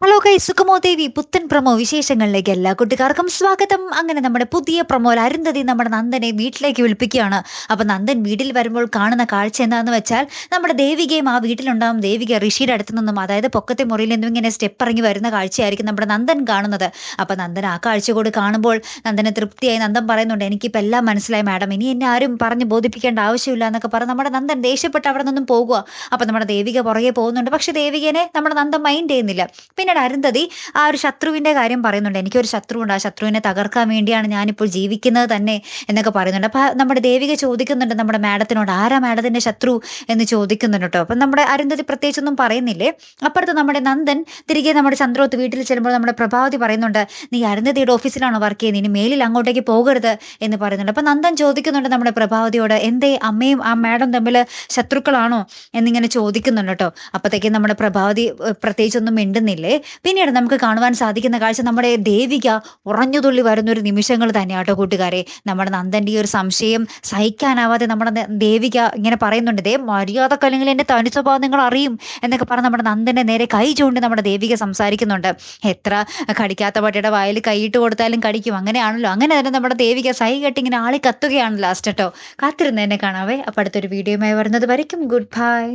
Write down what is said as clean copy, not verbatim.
Hello guys, സുഖമോ ദേവി പുത്തൻ promo വിശേഷങ്ങളിലേക്ക് എല്ലാ കുട്ടികാർക്കും സ്വാഗതം. അങ്ങനെ നമ്മുടെ പുതിയ പ്രൊമോയിൽ അരുന്ധതി നമ്മുടെ നന്ദനെ വീട്ടിലേക്ക് വിളിപ്പിക്കുകയാണ്. അപ്പൊ നന്ദൻ വീട്ടിൽ വരുമ്പോൾ കാണുന്ന കാഴ്ച എന്താണെന്ന് വെച്ചാൽ നമ്മുടെ ദേവികയും ആ വീട്ടിലുണ്ടാവും. ദേവിക ഋഷിയുടെ അടുത്ത് നിന്നും, അതായത് പൊക്കത്തെ മുറിയിൽ നിന്നും ഇങ്ങനെ സ്റ്റെപ്പ് ഇറങ്ങി വരുന്ന കാഴ്ചയായിരിക്കും നമ്മുടെ നന്ദൻ കാണുന്നത്. അപ്പൊ നന്ദൻ ആ കാഴ്ച കൂടി കാണുമ്പോൾ നന്ദന് തൃപ്തിയായി. നന്ദൻ പറയുന്നുണ്ട്, എനിക്കിപ്പോൾ എല്ലാം മനസ്സിലായി മാഡം, ഇനി എന്നെ ആരും പറഞ്ഞ് ബോധിപ്പിക്കേണ്ട ആവശ്യമില്ല എന്നൊക്കെ പറഞ്ഞ് നമ്മുടെ നന്ദൻ ദേഷ്യപ്പെട്ട് അവിടെ നിന്നും പോകുക. അപ്പൊ നമ്മുടെ ദേവിക പുറകെ പോകുന്നുണ്ട്. പക്ഷെ ദേവികനെ നമ്മുടെ നന്ദൻ മൈൻഡ് ചെയ്യുന്നില്ല. പിന്നീട് അരുന്ധതി ആ ഒരു ശത്രുവിന്റെ കാര്യം പറയുന്നുണ്ട്. എനിക്കൊരു ശത്രുവുണ്ട്, ആ ശത്രുവിനെ തകർക്കാൻ വേണ്ടിയാണ് ഞാനിപ്പോൾ ജീവിക്കുന്നത് തന്നെ എന്നൊക്കെ പറയുന്നുണ്ട്. അപ്പൊ നമ്മുടെ ദേവിക ചോദിക്കുന്നുണ്ട് നമ്മുടെ മാഡത്തിനോട്, ആരാ മാഡത്തിന്റെ ശത്രു എന്ന് ചോദിക്കുന്നുണ്ട് കേട്ടോ. അപ്പം നമ്മുടെ അരുന്ധതി പ്രത്യേകിച്ചൊന്നും പറയുന്നില്ലേ. അപ്പുറത്ത് നമ്മുടെ നന്ദൻ തിരികെ നമ്മുടെ ചന്ദ്രോത്ത് വീട്ടിൽ ചെല്ലുമ്പോൾ നമ്മുടെ പ്രഭാവതി പറയുന്നുണ്ട്, നീ അരുന്ധതിയുടെ ഓഫീസിലാണോ വർക്ക് ചെയ്യുന്നത്, ഇനി മേലിൽ അങ്ങോട്ടേക്ക് പോകരുത് എന്ന് പറയുന്നുണ്ട്. അപ്പൊ നന്ദൻ ചോദിക്കുന്നുണ്ട് നമ്മുടെ പ്രഭാവതിയോട്, എന്തേ അമ്മയും ആ മാഡം തമ്മിൽ ശത്രുക്കളാണോ എന്നിങ്ങനെ ചോദിക്കുന്നുണ്ട് കേട്ടോ. അപ്പത്തേക്കും നമ്മുടെ പ്രഭാവതി പ്രത്യേകിച്ചൊന്നും മിണ്ടുന്നില്ലേ. പിന്നീട് നമുക്ക് കാണുവാൻ സാധിക്കുന്ന കാഴ്ച നമ്മുടെ ദേവിക ഉറഞ്ഞുതുള്ളി വരുന്നൊരു നിമിഷങ്ങൾ തന്നെയാട്ടോ കൂട്ടുകാരെ. നമ്മുടെ നന്ദൻ്റെ ഈ ഒരു സംശയം സഹിക്കാനാവാതെ നമ്മുടെ ദേവിക ഇങ്ങനെ പറയുന്നുണ്ട്, ദേ മര്യാദക്കല്ലെങ്കിൽ എൻ്റെ തനി സ്വഭാവം നിങ്ങൾ അറിയും എന്നൊക്കെ പറഞ്ഞ് നമ്മുടെ നന്ദൻ്റെ നേരെ കൈ ചൂണ്ടി നമ്മുടെ ദേവിക സംസാരിക്കുന്നുണ്ട്. എത്ര കടിക്കാത്ത പട്ടിയുടെ വായിൽ കൈയിട്ട് കൊടുത്താലും കടിക്കും, അങ്ങനെയാണല്ലോ. അങ്ങനെ തന്നെ നമ്മുടെ ദേവിക സൈ കെട്ടി ഇങ്ങനെ ആളി കത്തുകയാണ് ലാസ്റ്റ് കേട്ടോ. കാത്തിരുന്ന് എന്നെ കാണാവേ. അപ്പം അടുത്തൊരു വീഡിയോയുമായി വരുന്നത് വരയ്ക്കും ഗുഡ് ബൈ.